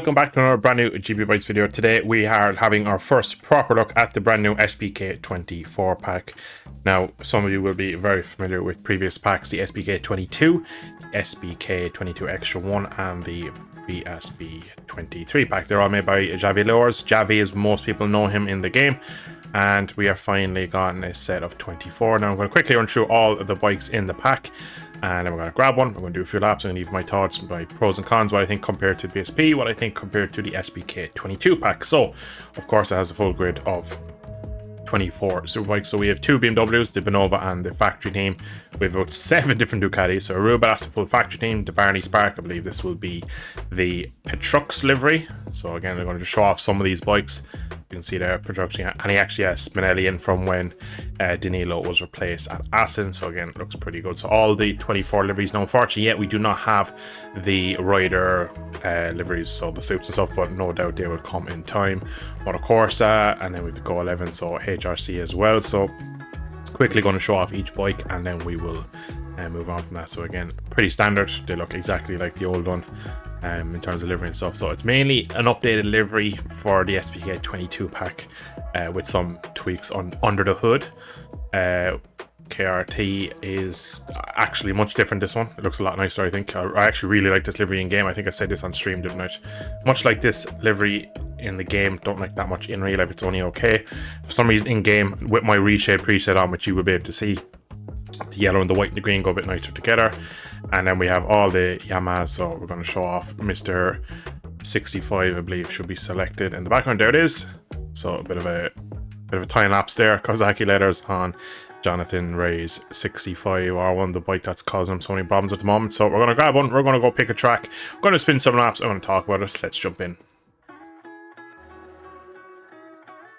welcome back to another brand new GB Bytes video. Today we are having our first proper look at the brand new SPK 24 pack. Now, some of you will be very familiar with previous packs, the SPK 22, SPK 22 Extra 1 and the BSB 23 pack. They're all made by Javi Lores. Javi, as most people know him in the game, and we are finally gotten a set of 24. Now I'm going to quickly run through all of the bikes in the pack, and then we're going to grab one. I'm going to do a few laps and leave my thoughts, my pros and cons, what I think compared to BSB, what I think compared to the SPK 22 pack. So of course it has a full grid of 24 superbikes. So we have two BMWs, the Benova and the factory team. We have about 7 different Ducatis. So Aruba, that's the full factory team. The Barney Spark, I believe this will be the Petrux livery. So again, they're going to just show off some of these bikes. You can see their production, and he actually has Spinelli in from when Danilo was replaced at Assen. So again, it looks pretty good. So all the 24 liveries. Now unfortunately yet we do not have the rider liveries, so the suits and stuff, but no doubt they will come in time. Moto Corsa, and then with the Go 11, so HRC as well. So quickly going to show off each bike and then we will move on from that. So again, pretty standard. They look exactly like the old one in terms of livery and stuff. So it's mainly an updated livery for the SPK 22 pack with some tweaks on under the hood. KRT is actually much different. This one, it looks a lot nicer. I think I actually really like this livery in game. I think I said this on stream, didn't I? Much like this livery in the game, don't like that much in real life. It's only okay. For some reason in game, with my reshape preset on, which you will be able to see, the yellow and the white and the green go a bit nicer together. And then we have all the Yamahas. So we're going to show off Mr. 65, I believe, should be selected in the background. There it is. So a bit of a time lapse there. Kawasaki letters on Jonathan Ray's 65, or one of the bike that's causing him so many problems at the moment. So we're going to grab one. We're going to go pick a track. We're going to spin some laps. I'm going to talk about it. Let's jump in.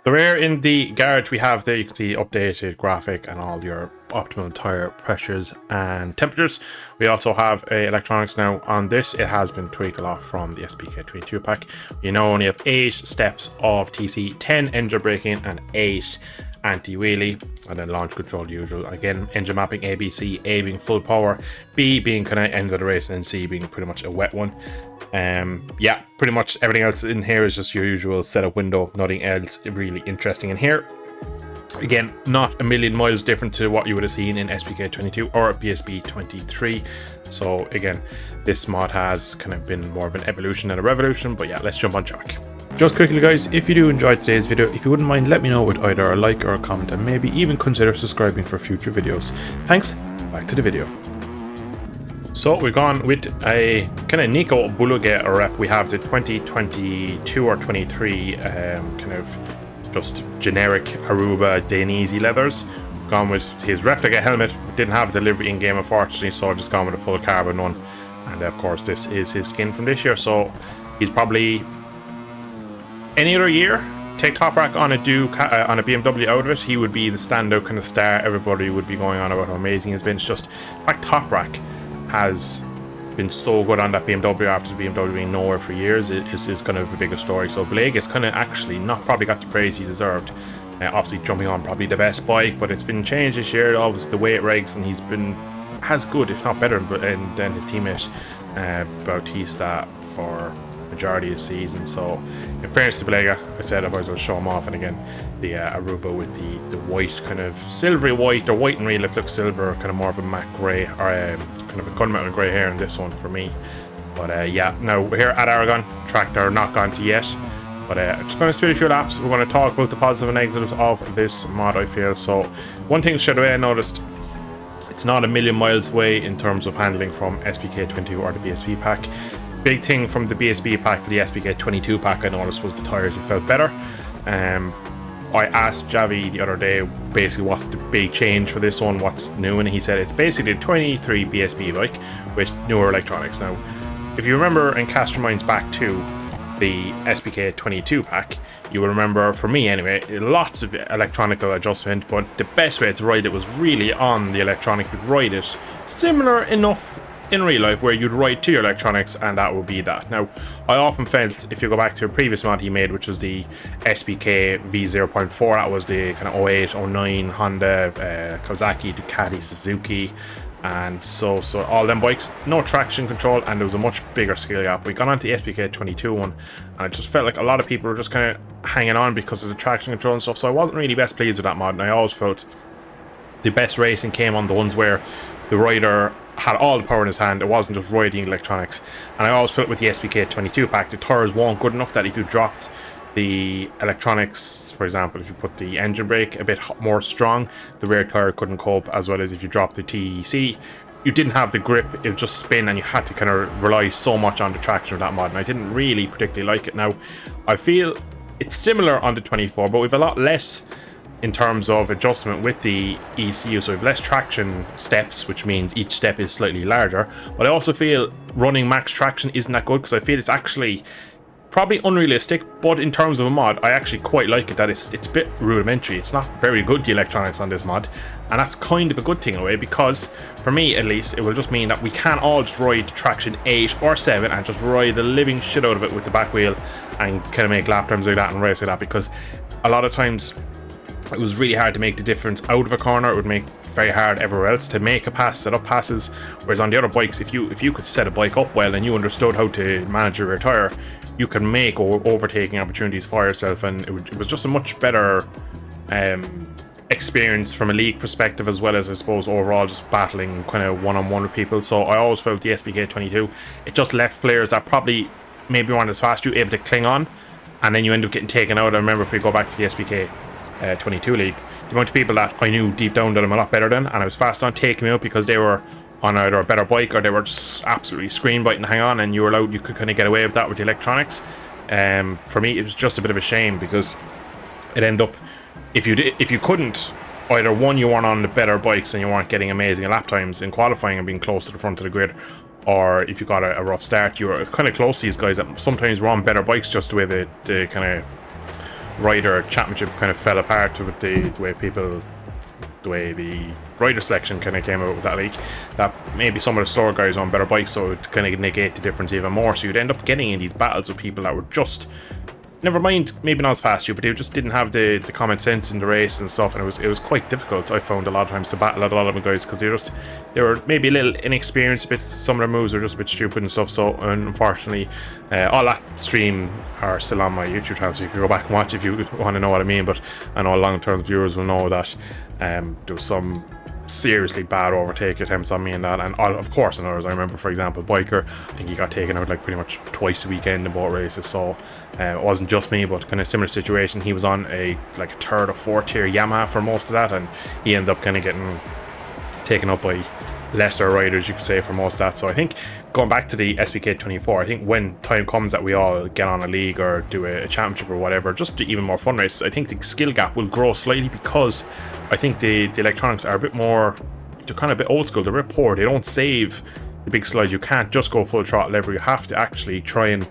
So here in the garage we have there, you can see updated graphic and all your optimal tire pressures and temperatures. We also have electronics now on this. It has been tweaked a lot from the SPK 22 pack. You now only have 8 steps of TC, 10 engine braking and 8 anti-wheelie, and then launch control usual. Again, engine mapping ABC, A being full power, B being kind of end of the race, and C being pretty much a wet one. Yeah, pretty much everything else in here is just your usual setup window. Nothing else really interesting in here. Again, not a million miles different to what you would have seen in SPK 22 or BSB 23. So again, this mod has kind of been more of an evolution than a revolution, but yeah, let's jump on track. Just quickly guys, if you do enjoy today's video, if you wouldn't mind, let me know with either a like or a comment, and maybe even consider subscribing for future videos. Thanks, back to the video. So we've gone with a kind of Nico Buluge rep. We have the 2022 or 23 kind of just generic Aruba Dainese leathers. We've gone with his replica helmet. We didn't have the livery in game unfortunately, so I've just gone with a full carbon one. And of course this is his skin from this year, so he's probably any other year take Top Rack on a on a BMW out of it, he would be the standout kind of star. Everybody would be going on about how amazing he's been. It's just in fact Top Rack has been so good on that BMW after the BMW being nowhere for years. It is kind of a bigger story. So Blake is kind of actually not probably got the praise he deserved. Obviously jumping on probably the best bike, but it's been changed this year. Obviously the weight regs, and he's been as good, if not better, than his teammate Bautista for majority of the season. So in fairness to Blake, I said I might as well show him off. And again, the Aruba with the white, kind of silvery white, or white and real, it looks silver, kind of more of a matte grey, or kind of a gunmetal grey hair in this one for me. But yeah, now we're here at Aragon. Tractor not gone to yet, but I'm just going to spin a few laps. We're going to talk about the positives and negatives of this mod, I feel. So one thing straight away I noticed, it's not a million miles away in terms of handling from SPK 22 or the BSB pack. Big thing from the BSB pack to the SPK 22 pack I noticed was the tires. It felt better. I asked Javi the other day basically what's the big change for this one, what's new, and he said it's basically the 23 BSB bike with newer electronics. Now if you remember and cast your minds back to the SPK 22 pack, you will remember, for me anyway, lots of electronical adjustment, but the best way to ride it was really on the electronic. You'd ride it similar enough in real life where you'd write to your electronics, and that would be that. Now I often felt, if you go back to a previous mod he made, which was the SPK V0.4, that was the kind of 08, 09 Honda, Kawasaki, Ducati, Suzuki, And so all them bikes, no traction control, and there was a much bigger skill gap. We got onto the SPK22 one, and it just felt like a lot of people were just kind of hanging on because of the traction control and stuff, so I wasn't really best pleased with that mod, and I always felt the best racing came on the ones where the rider had all the power in his hand. It wasn't just riding electronics. And I always felt with the SPK22 pack, the tires weren't good enough that if you dropped the electronics, for example, if you put the engine brake a bit more strong, the rear tire couldn't cope, as well as if you dropped the TEC, you didn't have the grip, it would just spin, and you had to kind of rely so much on the traction of that mod, and I didn't really particularly like it. Now, I feel it's similar on the 24, but we've a lot less in terms of adjustment with the ECU, so we have less traction steps, which means each step is slightly larger. But I also feel running max traction isn't that good, because I feel it's actually probably unrealistic, but in terms of a mod, I actually quite like it, that it's a bit rudimentary. It's not very good, the electronics on this mod, and that's kind of a good thing in a way, because for me at least, it will just mean that we can all just ride traction 8 or 7 and just ride the living shit out of it with the back wheel and kind of make lap times like that and race like that, because a lot of times it was really hard to make the difference out of a corner. It would make very hard everywhere else to make a pass, set up passes, whereas on the other bikes, if you could set a bike up well and you understood how to manage your rear tire, you can make overtaking opportunities for yourself, and it was just a much better experience from a league perspective, as well as I suppose overall just battling kind of one-on-one with people. So I always felt the SPK22, it just left players that probably maybe weren't as fast, you able to cling on, and then you end up getting taken out. I remember if we go back to the SPK 22 league, the amount of people that I knew deep down that I'm a lot better than, and I was fast on taking me out because they were on either a better bike or they were just absolutely screen biting to hang on, and you could kind of get away with that with the electronics. For me, it was just a bit of a shame, because it ended up, if you couldn't, either one, you weren't on the better bikes and you weren't getting amazing lap times in qualifying and being close to the front of the grid, or if you got a rough start, you were kind of close to these guys that sometimes were on better bikes, just the way the kind of rider championship kind of fell apart with the way the rider selection kind of came out with that league, that maybe some of the slower guys on better bikes, so it kind of negate the difference even more. So you'd end up getting in these battles with people that were just, never mind maybe not as fast as you, but they just didn't have the common sense in the race and stuff, and it was quite difficult, I found, a lot of times to battle a lot of the guys, because they were maybe a little inexperienced, some of their moves were just a bit stupid and stuff. So unfortunately, all that stream are still on my YouTube channel, so you can go back and watch if you want to know what I mean. But I know long-term viewers will know that there was some seriously bad overtake attempts on me and that, and of course on others. I remember, for example, Biker, I think he got taken out like pretty much twice a weekend in boat races, so it wasn't just me, but kind of similar situation. He was on a third or fourth tier Yamaha for most of that, and he ended up kind of getting taken up by lesser riders, you could say, for most of that. So I think, going back to the SPK24, I think when time comes that we all get on a league or do a championship or whatever, just to even more fun races, I think the skill gap will grow slightly, because I think the electronics are a bit more, they're kind of a bit old school, they're a bit poor, they don't save the big slides. You can't just go full throttle lever, you have to actually try and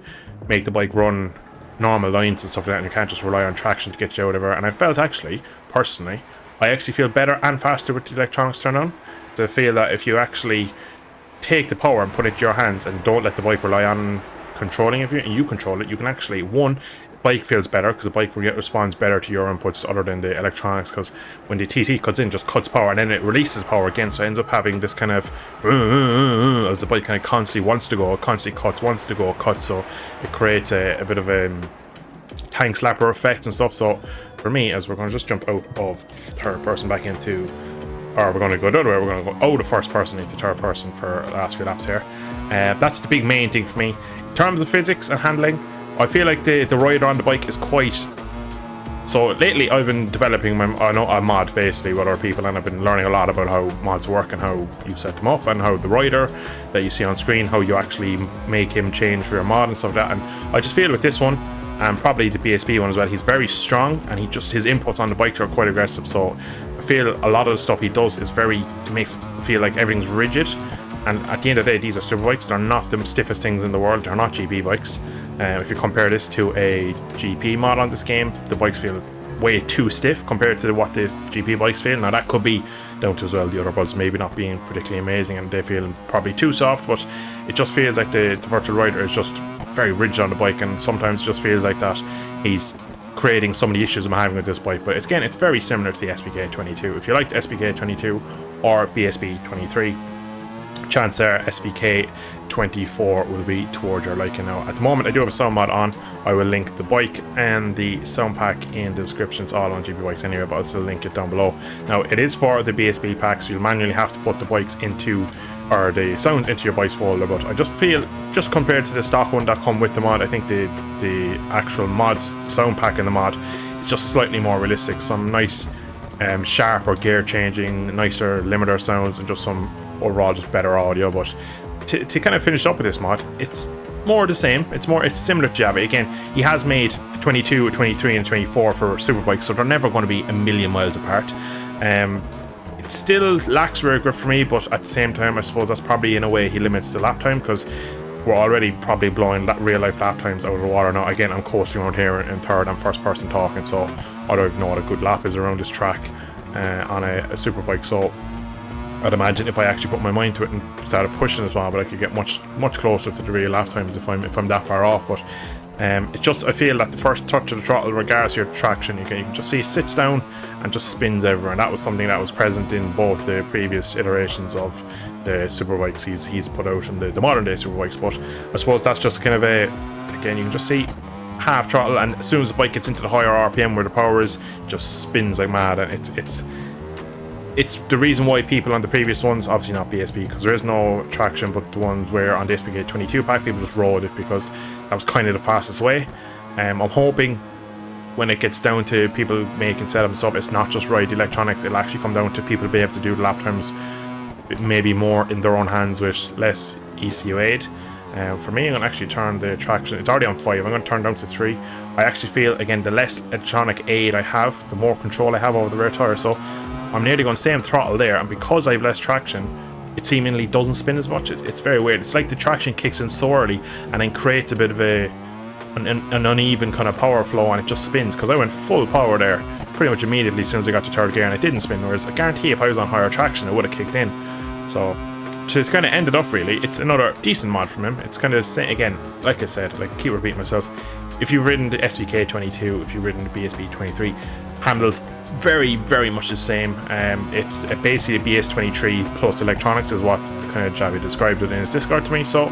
make the bike run normal lines and stuff like that, and you can't just rely on traction to get you out of it. And I felt, actually, personally, I actually feel better and faster with the electronics turned on. So I feel that if you actually take the power and put it to your hands and don't let the bike rely on controlling it, and you control it, you can actually, one, bike feels better, because the bike responds better to your inputs other than the electronics, because when the TC cuts in, just cuts power and then it releases power again, so it ends up having this kind of as the bike kind of constantly wants to go, constantly cuts, wants to go, cuts, so it creates a bit of a tank slapper effect and stuff. So for me, as we're going to just jump out of third person back into, or we're going to go the other way, we're going to go out of first person into third person for the last few laps here. That's the big main thing for me. In terms of physics and handling, I feel like the rider on the bike is quite... So lately I've been developing a mod basically with other people, and I've been learning a lot about how mods work and how you set them up, and how the rider that you see on screen, how you actually make him change for your mod and stuff like that. And I just feel with this one, and probably the BSB one as well, he's very strong, and his inputs on the bike are quite aggressive. So I feel a lot of the stuff he does is it makes it feel like everything's rigid. And at the end of the day, these are super bikes. They're not the stiffest things in the world. They're not GP bikes. If you compare this to a GP mod on this game, the bikes feel way too stiff compared to what the GP bikes feel. Now that could be down to as well the other builds maybe not being particularly amazing, and they feel probably too soft, but it just feels like the virtual rider is just very rigid on the bike, and sometimes it just feels like that he's creating some of the issues I'm having with this bike. But it's very similar to the SPK22. If you like the SPK22 or BSB23, chance there SBK 24 will be towards your liking. Now at the moment I do have a sound mod on. I will link the bike and the sound pack in the description. It's all on GB Bikes anyway, but I'll still link it down below. Now it is for the BSB pack, so you'll manually have to put the bikes into, or the sounds into your bikes folder, but I just feel, just compared to the stock one that come with the mod, I think the actual mods sound pack in the mod is just slightly more realistic. Some nice sharper gear changing, nicer limiter sounds, and just some overall just better audio. But to kind of finish up with this mod, it's more the same. It's similar to Java. Again, he has made 22, 23 and 24 for Superbikes, so they're never going to be a million miles apart. It still lacks rear grip for me, but at the same time I suppose that's probably in a way he limits the lap time, because we're already probably blowing real life lap times out of the water now. Again, I'm coasting around here in third and first person talking, so I don't even know what a good lap is around this track on a Superbike. So I'd imagine if I actually put my mind to it and started pushing as well, but I could get much closer to the real lap times if I'm that far off. But it's just, I feel that the first touch of the throttle, regardless of your traction, you can just see it sits down and just spins everywhere, and that was something that was present in both the previous iterations of the Superbikes he's put out and the modern day Superbikes. But I suppose that's just kind of again, you can just see half throttle, and as soon as the bike gets into the higher RPM where the power is, just spins like mad. And it's the reason why people on the previous ones, obviously not BSB because there is no traction, but the ones where on the SBK 22 pack, people just rode it because that was kind of the fastest way. I'm hoping when it gets down to people making setup and stuff, it's not just ride electronics, it'll actually come down to people being able to do the lap times maybe more in their own hands with less ECU aid. For me, I'm going to actually turn the traction, it's already on 5, I'm going to turn down to 3. I actually feel, again, the less electronic aid I have, the more control I have over the rear tyre, so I'm nearly going same throttle there, and because I have less traction, it seemingly doesn't spin as much. It's very weird. It's like the traction kicks in so early and then creates a bit of an uneven kind of power flow, and it just spins, because I went full power there pretty much immediately as soon as I got to third gear, and it didn't spin, whereas I guarantee if I was on higher traction it would have kicked in. So to kind of end it up, really, it's another decent mod from him. It's kind of, again, like I said, like keep repeating myself, if you've ridden the SBK 22, if you've ridden the BSB 23, handles very much the same. It's basically a BS23 plus electronics is what kind of Javi described it in his Discord to me, so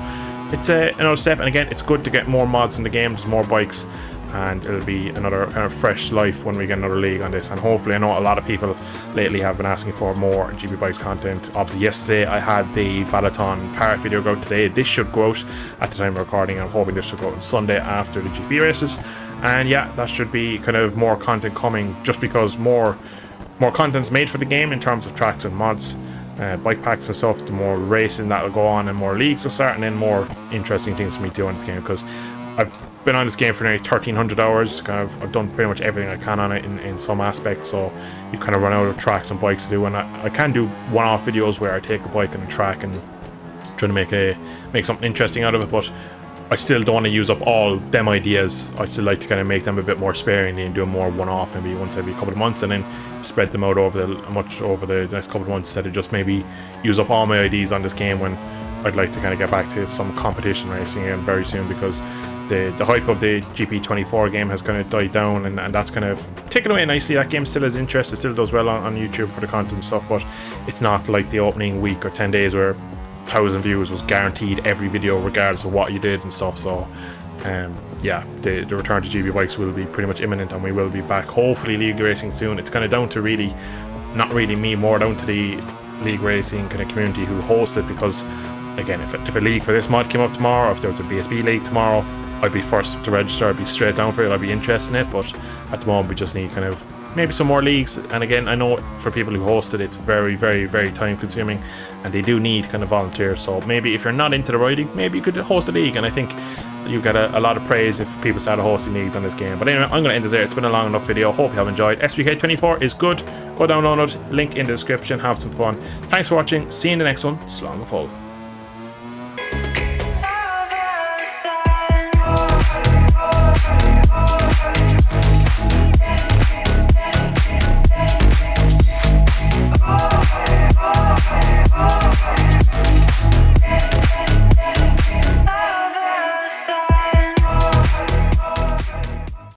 it's another step. And again, it's good to get more mods in the game, there's more bikes, and it'll be another kind of fresh life when we get another league on this. And hopefully, I know a lot of people lately have been asking for more GB Bikes content. Obviously yesterday I had the Balaton Park video go out today. This should go out at the time of recording. I'm hoping this should go out on Sunday after the GP races, and yeah, that should be kind of more content coming, just because more content's made for the game in terms of tracks and mods, bike packs and stuff. The more racing that'll go on and more leagues will start, and then more interesting things for me to do on this game, because I've been on this game for nearly 1300 hours. I've done pretty much everything I can on it in some aspects, so you kind of run out of tracks and bikes to do. And I can do one-off videos where I take a bike and a track and try to make something interesting out of it, but I still don't want to use up all them ideas. I still like to kind of make them a bit more sparingly and do more one-off, maybe once every couple of months, and then spread them out over the next couple of months, instead of just maybe use up all my ideas on this game, when I'd like to kind of get back to some competition racing again very soon, because the hype of the GP24 game has kind of died down, and that's kind of taken away nicely. That game still has interest, it still does well on YouTube for the content and stuff, but it's not like the opening week or 10 days where 1,000 views was guaranteed every video regardless of what you did and stuff. So yeah, the return to GB Bikes will be pretty much imminent, and we will be back, hopefully, league racing soon. It's kind of down to really, not really me, more down to the league racing kind of community who hosts it, because again, if a league for this mod came up tomorrow, or if there was a BSB league tomorrow, I'd be first to register, I'd be straight down for it, I'd be interested in it. But at the moment we just need kind of maybe some more leagues, and again, I know for people who host it, it's very time consuming, and they do need kind of volunteers. So maybe if you're not into the riding, maybe you could host a league, and I think you get a lot of praise if people started hosting leagues on this game. But anyway, I'm going to end it there. It's been a long enough video. Hope you have enjoyed. SBK24 is good. Go download it, link in the description, have some fun. Thanks for watching, see you in the next one. Slán go full.